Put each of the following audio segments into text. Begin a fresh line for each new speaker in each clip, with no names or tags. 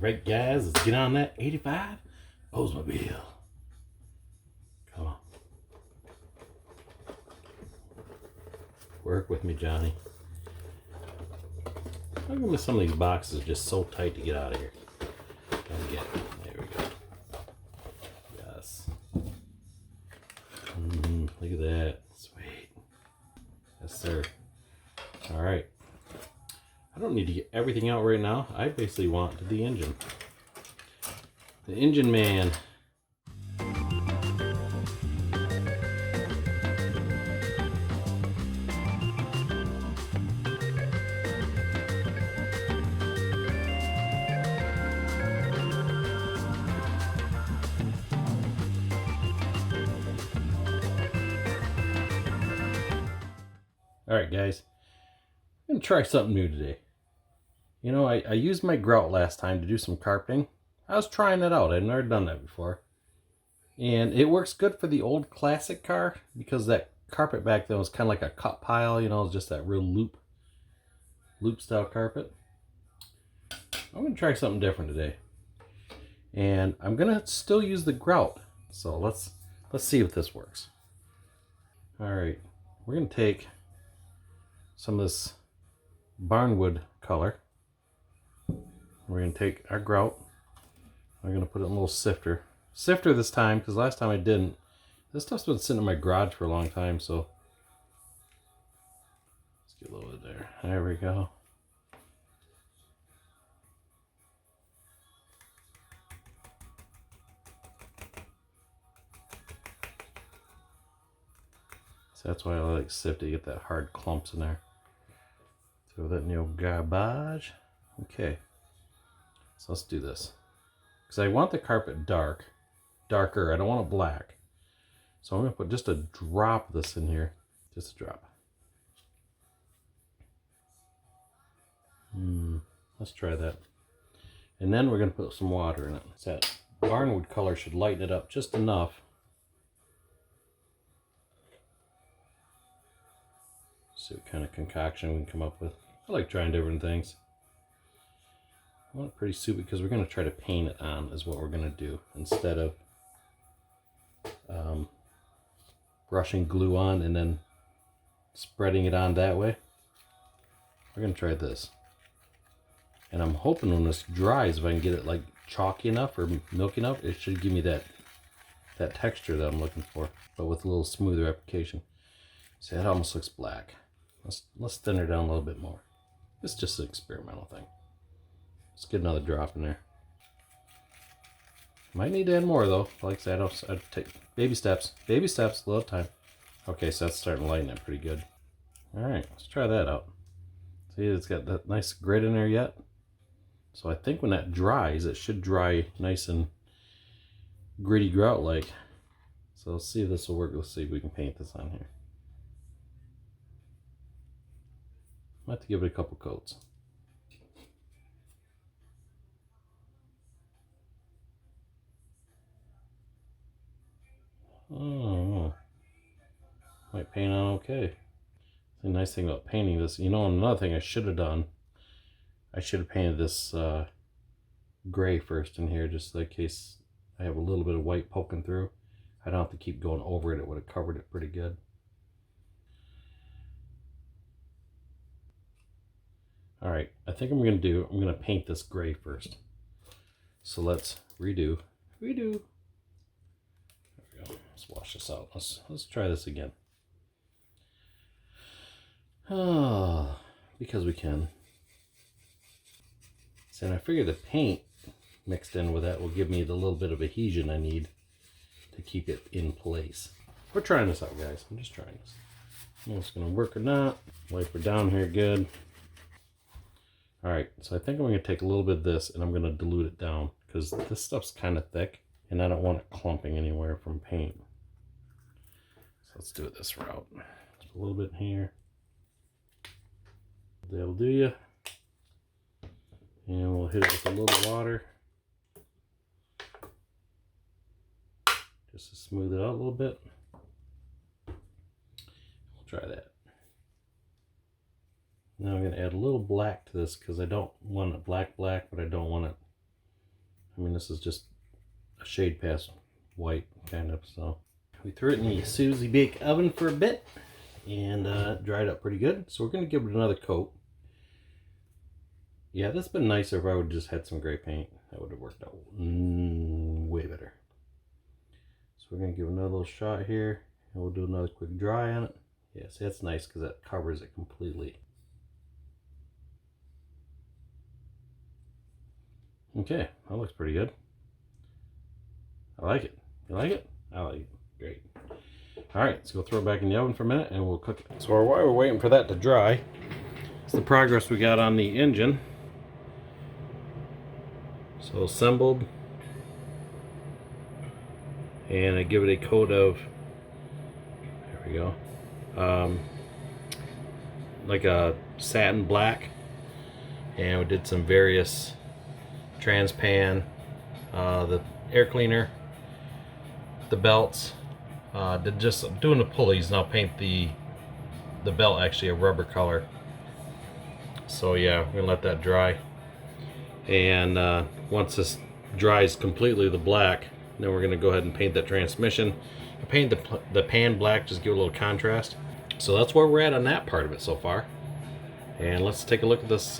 Right, guys, let's get on that 85 Oldsmobile. Come on. Work with me, Johnny. How come some of these boxes are just so tight to get out of here? Don't get it. There we go. Yes. Look at that. Sweet. Yes, sir. All right. I don't need to get everything out right now. I basically want the engine. The engine man. All right, guys. I'm going to try something new today. You know, I used my Grout last time to do some carpeting. I was trying it out. I'd never done that before. And it works good for the old classic car because that carpet back then was kind of like a cut pile, you know, it was just that real loop style carpet. I'm going to try something different today. And I'm going to still use the Grout. So let's see if this works. All right. We're going to take some of this barnwood color. We're going to take our Grout. I'm going to put it in a little sifter. Sifter this time, because last time I didn't. This stuff's been sitting in my garage for a long time, so let's get a little bit there. There we go. So that's why I like sift to get that hard clumps in there. Throw that in the old garbage. Okay. So let's do this. Because I want the carpet darker. I don't want it black. So I'm going to put just a drop of this in here. Just a drop. Let's try that. And then we're going to put some water in it. So that barnwood color should lighten it up just enough. See what kind of concoction we can come up with. I like trying different things. I want it pretty soupy because we're going to try to paint it on is what we're going to do instead of brushing glue on and then spreading it on that way. We're going to try this. And I'm hoping when this dries, if I can get it like chalky enough or milky enough, it should give me that texture that I'm looking for, but with a little smoother application. See, that almost looks black. Let's thin her down a little bit more. It's just an experimental thing. Let's get another drop in there. Might need to add more though. Like I said, I'd take baby steps, a little time. Okay, so that's starting to lighten it pretty good. All right, let's try that out. See, it's got that nice grit in there yet. So I think when that dries, it should dry nice and gritty grout like. So let's see if this will work. Let's see if we can paint this on here. I have to give it a couple coats. Oh, might paint on okay. The nice thing about painting this, you know, another thing I should have done, I should have painted this gray first in here, just in case I have a little bit of white poking through. I don't have to keep going over it. It would have covered it pretty good. All right, I think I'm going to paint this gray first. So let's redo. There we go. Let's wash this out. Let's try this again. Because we can. So and I figure the paint mixed in with that will give me the little bit of adhesion I need to keep it in place. We're trying this out, guys. I'm just trying this. I don't know if it's going to work or not. Wipe her down here good. All right, so I think I'm going to take a little bit of this and I'm going to dilute it down because this stuff's kind of thick and I don't want it clumping anywhere from paint. So let's do it this route. Just a little bit here. That'll do you. And we'll hit it with a little water. Just to smooth it out a little bit. We'll try that. Now I'm going to add a little black to this because I don't want it black, but I don't want it I mean, this is just a shade past white, kind of. So we threw it in the Susie Bake oven for a bit, and dried up pretty good. So we're going to give it another coat. Yeah, this would been nicer if I would just had some gray paint. That would have worked out way better. So we're going to give it another little shot here, and we'll do another quick dry on it. Yeah, see, that's nice because that covers it completely. Okay, that looks pretty good. I like it. You like it? I like it. Great. Alright, let's go throw it back in the oven for a minute and we'll cook it. So while we're waiting for that to dry, it's the progress we got on the engine. So assembled. And I give it a coat of, there we go, like a satin black. And we did some various transpan, the air cleaner, the belts, just doing the pulleys, and I'll paint the belt actually a rubber color. So yeah, we're gonna let that dry, and once this dries completely, the black, then we're gonna go ahead and paint that transmission. I painted the pan black, just give it a little contrast. So that's where we're at on that part of it so far. And let's take a look at this.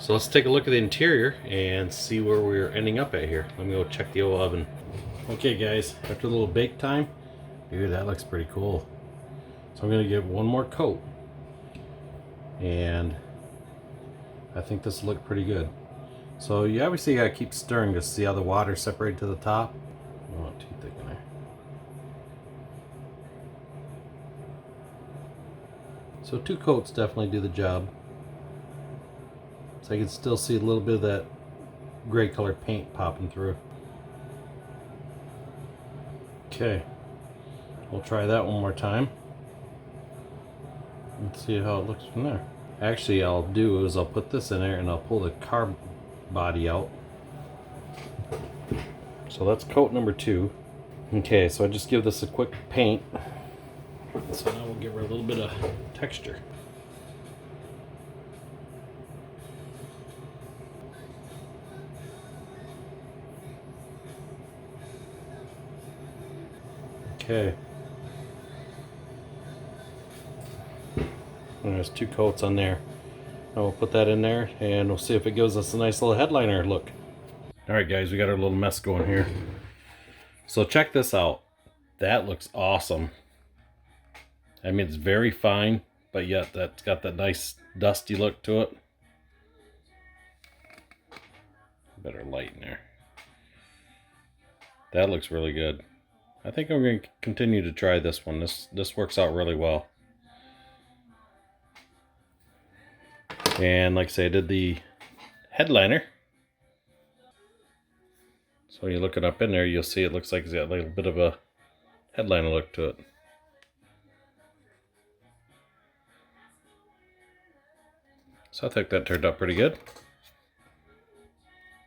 So let's take a look at the interior and see where we're ending up at here. Let me go check the old oven. Okay guys, after a little bake time, dude, that looks pretty cool. So I'm gonna give one more coat, and I think this will look pretty good. So you obviously gotta keep stirring to see how the water separated to the top. Not too thick in there. So 2 coats definitely do the job. So I can still see a little bit of that gray colored paint popping through. Okay, we'll try that one more time and see how it looks from there. Actually, I'll do is I'll put this in there and I'll pull the car body out. So that's coat number 2. Okay, so I just give this a quick paint. So now we'll give her a little bit of texture. Okay. And there's 2 coats on there. Now we'll put that in there and we'll see if it gives us a nice little headliner look. Alright guys, we got our little mess going here. So check this out. That looks awesome. I mean, it's very fine, but yet that's got that nice dusty look to it. Better light in there. That looks really good. I think I'm going to continue to try this one. This works out really well. And like I say, I did the headliner. So when you look it up in there, you'll see it looks like it's got a little bit of a headliner look to it. So I think that turned out pretty good.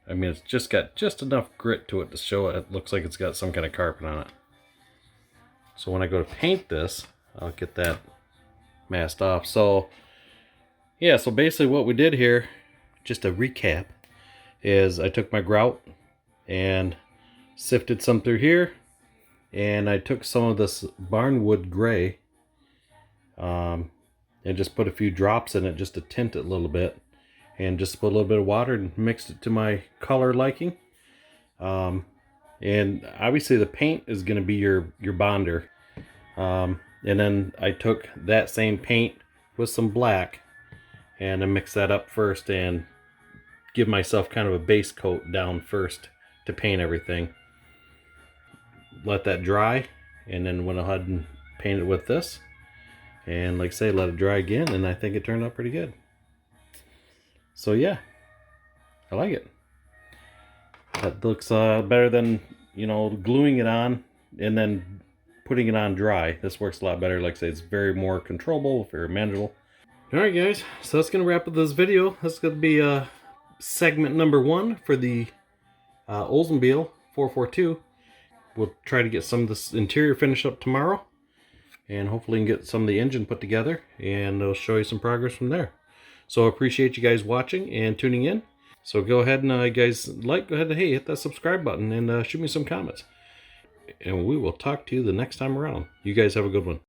I mean, it's just got just enough grit to it to show it looks like it's got some kind of carpet on it. So when I go to paint this, I'll get that masked off. So yeah, so basically what we did here, just a recap, is I took my grout and sifted some through here, and I took some of this barnwood gray and just put a few drops in it just to tint it a little bit, and just put a little bit of water and mixed it to my color liking. And obviously the paint is going to be your bonder. And then I took that same paint with some black and I mixed that up first and give myself kind of a base coat down first to paint everything. Let that dry, and then went ahead and painted with this. And like I say, let it dry again, and I think it turned out pretty good. So yeah, I like it. That looks better than, you know, gluing it on and then putting it on dry. This works a lot better. Like I say, it's very more controllable, very manageable. Alright guys, so that's going to wrap up this video. That's going to be segment number 1 for the Oldsmobile 442. We'll try to get some of this interior finished up tomorrow, and hopefully get some of the engine put together, and I'll show you some progress from there. So I appreciate you guys watching and tuning in. So go ahead and guys, go ahead and hey, hit that subscribe button and shoot me some comments. And we will talk to you the next time around. You guys have a good one.